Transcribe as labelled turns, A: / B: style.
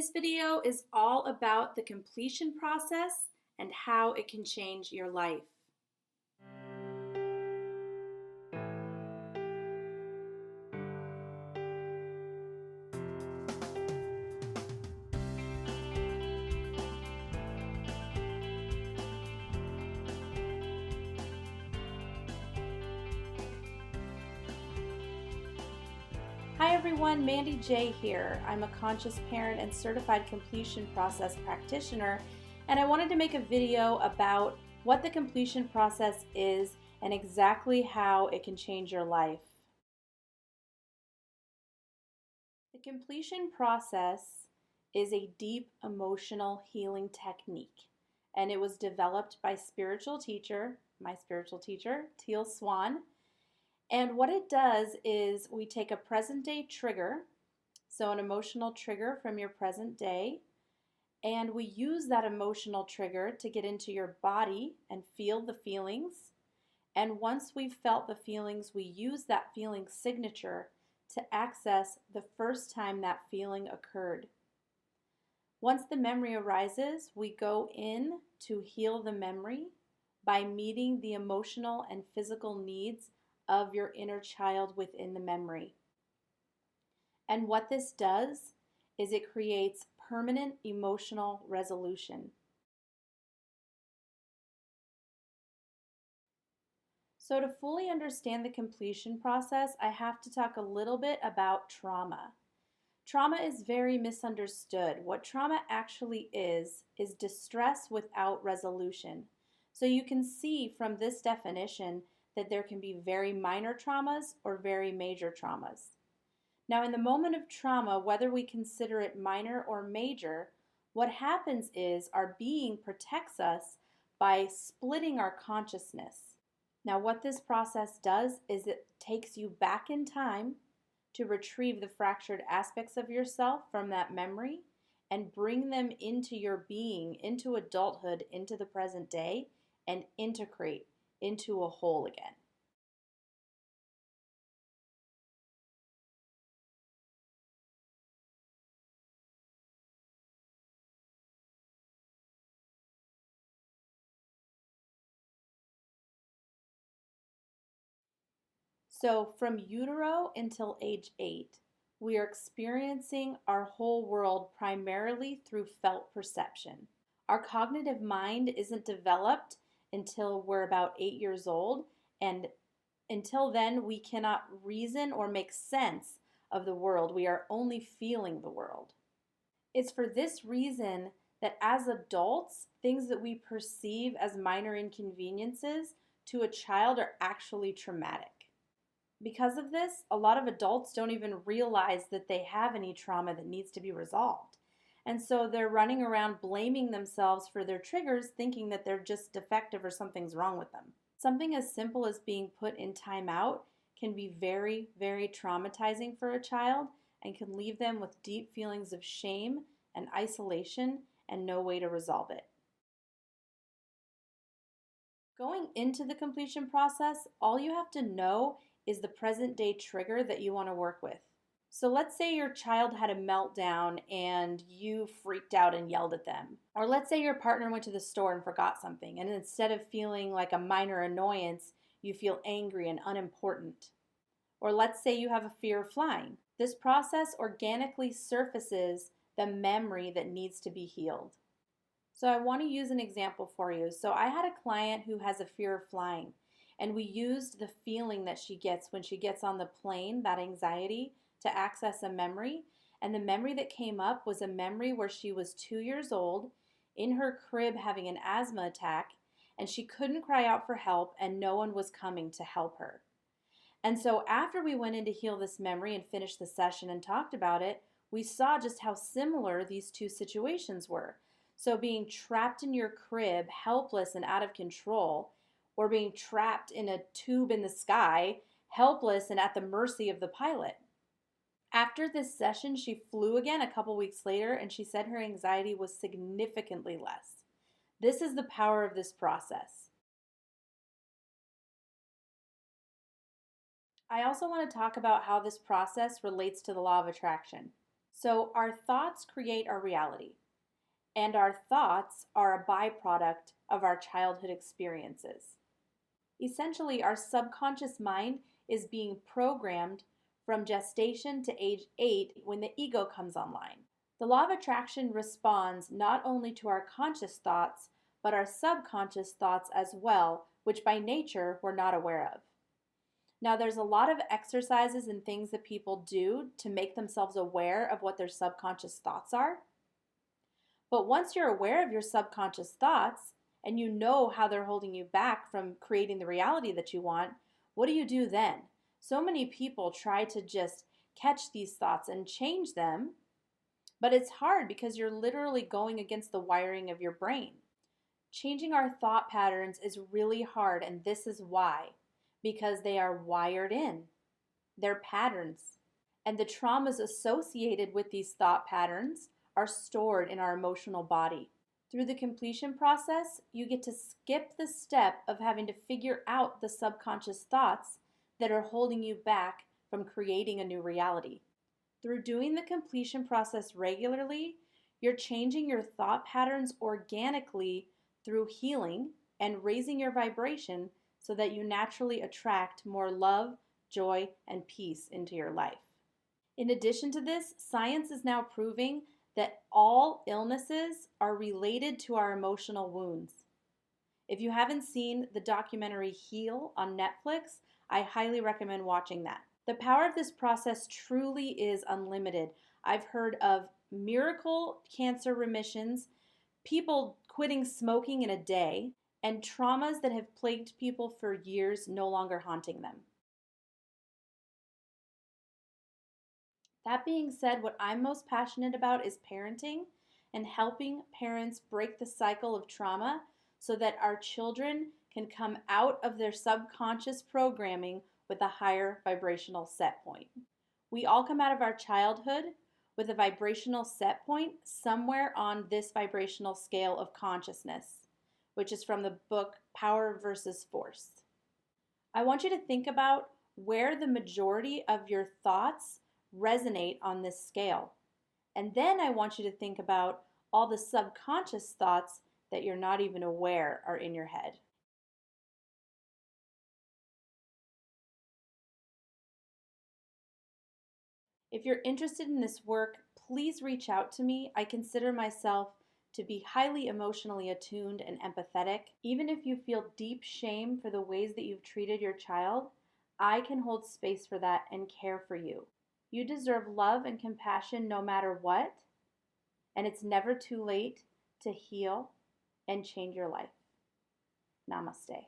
A: This video is all about the completion process and how it can change your life. Hi everyone, Mandy J here. I'm a conscious parent and certified completion process practitioner, and I wanted to make a video about what the completion process is and exactly how it can change your life. The completion process is a deep emotional healing technique, and it was developed by my spiritual teacher, Teal Swan. And what it does is we take a present day trigger, so an emotional trigger from your present day, and we use that emotional trigger to get into your body and feel the feelings. And once we've felt the feelings, we use that feeling signature to access the first time that feeling occurred. Once the memory arises, we go in to heal the memory by meeting the emotional and physical needs of your inner child within the memory. And what this does is it creates permanent emotional resolution. So to fully understand the completion process, I have to talk a little bit about trauma. Trauma is very misunderstood. What trauma actually is distress without resolution. So you can see from this definition that there can be very minor traumas or very major traumas. Now, in the moment of trauma, whether we consider it minor or major, what happens is our being protects us by splitting our consciousness. Now, what this process does is it takes you back in time to retrieve the fractured aspects of yourself from that memory and bring them into your being, into adulthood, into the present day, and integrate into a whole again. So, from utero until age 8, we are experiencing our whole world primarily through felt perception. Our cognitive mind isn't developed until we're about 8 years old, and until then, we cannot reason or make sense of the world. We are only feeling the world. It's for this reason that as adults, things that we perceive as minor inconveniences to a child are actually traumatic. Because of this, a lot of adults don't even realize that they have any trauma that needs to be resolved. And so they're running around blaming themselves for their triggers, thinking that they're just defective or something's wrong with them. Something as simple as being put in timeout can be very, very traumatizing for a child and can leave them with deep feelings of shame and isolation and no way to resolve it. Going into the completion process, all you have to know is the present day trigger that you want to work with. So let's say your child had a meltdown and you freaked out and yelled at them. Or let's say your partner went to the store and forgot something, and instead of feeling like a minor annoyance, you feel angry and unimportant. Or let's say you have a fear of flying. This process organically surfaces the memory that needs to be healed. So I want to use an example for you. So I had a client who has a fear of flying, and we used the feeling that she gets when she gets on the plane, that anxiety, to access a memory. And the memory that came up was a memory where she was 2 years old in her crib having an asthma attack, and she couldn't cry out for help, and no one was coming to help her. And so after we went in to heal this memory and finished the session and talked about it, we saw just how similar these two situations were. So being trapped in your crib, helpless and out of control, or being trapped in a tube in the sky, helpless and at the mercy of the pilot. After this session, she flew again a couple weeks later, and she said her anxiety was significantly less. This is the power of this process. I also want to talk about how this process relates to the law of attraction. So, our thoughts create our reality, and our thoughts are a byproduct of our childhood experiences. Essentially, our subconscious mind is being programmed from gestation to age 8 when the ego comes online. The law of attraction responds not only to our conscious thoughts, but our subconscious thoughts as well, which by nature we're not aware of. Now, there's a lot of exercises and things that people do to make themselves aware of what their subconscious thoughts are. But once you're aware of your subconscious thoughts and you know how they're holding you back from creating the reality that you want, what do you do then? So many people try to just catch these thoughts and change them, but it's hard because you're literally going against the wiring of your brain. Changing our thought patterns is really hard, and this is why. Because they are wired in. They're patterns. And the traumas associated with these thought patterns are stored in our emotional body. Through the completion process, you get to skip the step of having to figure out the subconscious thoughts that are holding you back from creating a new reality. Through doing the completion process regularly, you're changing your thought patterns organically through healing and raising your vibration so that you naturally attract more love, joy, and peace into your life. In addition to this, science is now proving that all illnesses are related to our emotional wounds. If you haven't seen the documentary Heal on Netflix, I highly recommend watching that. The power of this process truly is unlimited. I've heard of miracle cancer remissions, people quitting smoking in a day, and traumas that have plagued people for years no longer haunting them. That being said, what I'm most passionate about is parenting and helping parents break the cycle of trauma so that our children can come out of their subconscious programming with a higher vibrational set point. We all come out of our childhood with a vibrational set point somewhere on this vibrational scale of consciousness, which is from the book Power versus Force. I want you to think about where the majority of your thoughts resonate on this scale. And then I want you to think about all the subconscious thoughts that you're not even aware are in your head. If you're interested in this work, please reach out to me. I consider myself to be highly emotionally attuned and empathetic. Even if you feel deep shame for the ways that you've treated your child, I can hold space for that and care for you. You deserve love and compassion no matter what, and it's never too late to heal and change your life. Namaste.